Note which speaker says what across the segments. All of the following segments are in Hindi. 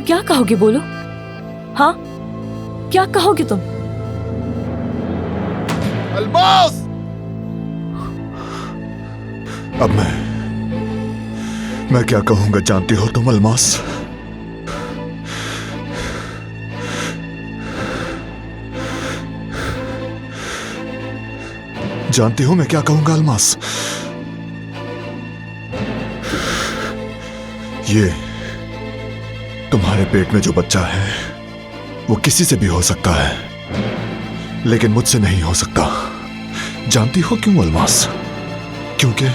Speaker 1: क्या कहोगे बोलो? हाँ, क्या कहोगे तुम?
Speaker 2: अल्मास! अब मैं क्या कहूंगा जानती हो तुम अल्मास? जानती हो मैं क्या कहूंगा अल्मास? ये तुम्हारे पेट में जो बच्चा है वो किसी से भी हो सकता है, लेकिन मुझसे नहीं हो सकता। जानती हो क्यों अल्मास? क्योंकि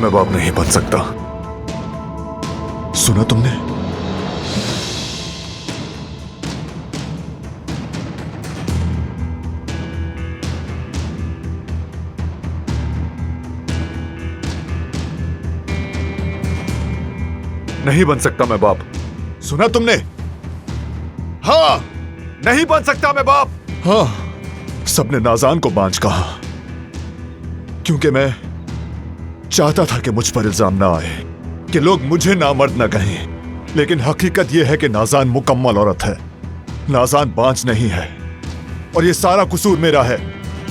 Speaker 2: मैं बाप नहीं बन सकता। सुना तुमने? नहीं बन सकता मैं बाप। सुना तुमने? हाँ, नहीं बन सकता मैं बाप। हाँ, सबने नाज़ान को बांझ कहा क्योंकि मैं चाहता था कि मुझ पर इल्जाम ना आए, कि लोग मुझे नामर्द ना कहें। लेकिन हकीकत यह है कि नाज़ान मुकम्मल औरत है, नाज़ान बांझ नहीं है, और ये सारा कसूर मेरा है।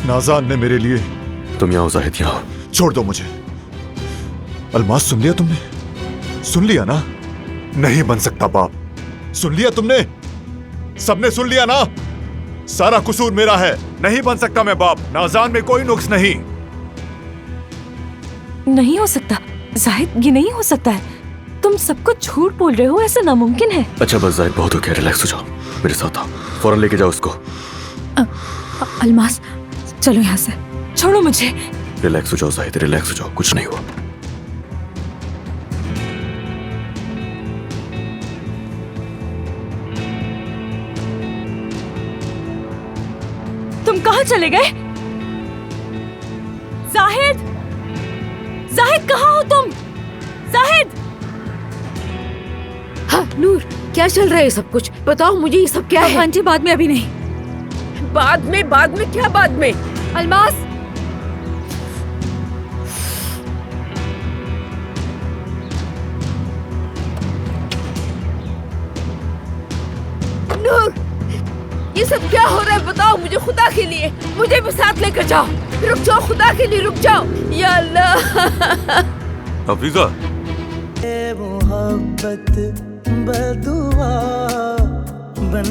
Speaker 2: नाज़ान ने मेरे लिए।
Speaker 3: तुम यहाँ जाहिद, यहाँ
Speaker 2: छोड़ दो मुझे। अल्मास, सुन लिया तुमने? सुन लिया ना? नहीं बन सकता बाप। सुन लिया तुमने? सबने सुन लिया ना? सारा कसूर मेरा है, नहीं बन सकता मैं बाप। नाज़ान में कोई नुक्स नहीं।
Speaker 1: नहीं हो सकता जाहिद, ये नहीं हो सकता है। तुम सबको झूठ बोल रहे हो, ऐसा नामुमकिन है।
Speaker 3: अच्छा बस जाहिद, बहुत हो गया, रिलैक्स हो जाओ। मेरे साथ आओ, फौरन लेके जाओ उसको।
Speaker 1: अल्मास, चलो यहाँ से। छोड़ो मुझे।
Speaker 3: रिलैक्स हो जाओ जाहिद, रिलैक्स हो जाओ, कुछ नहीं हुआ।
Speaker 1: तुम कहाँ चले गए? जाहिद, जाहिद कहाँ हो तुम? जाहिद!
Speaker 4: हाँ नूर, क्या चल रहा है सब कुछ? बताओ मुझे ये सब क्या है?
Speaker 1: हाँ जी, बाद में, अभी नहीं।
Speaker 4: बाद में क्या बाद में?
Speaker 1: अल्मास!
Speaker 4: नूर, ये सब क्या हो रहा है? बताओ मुझे, खुदा के लिए मुझे भी साथ लेकर जाओ। रुक जाओ, खुदा के लिए रुक जाओ। या अल्लाह।
Speaker 3: हफीजा,
Speaker 5: मोहब्बत बदुआ बन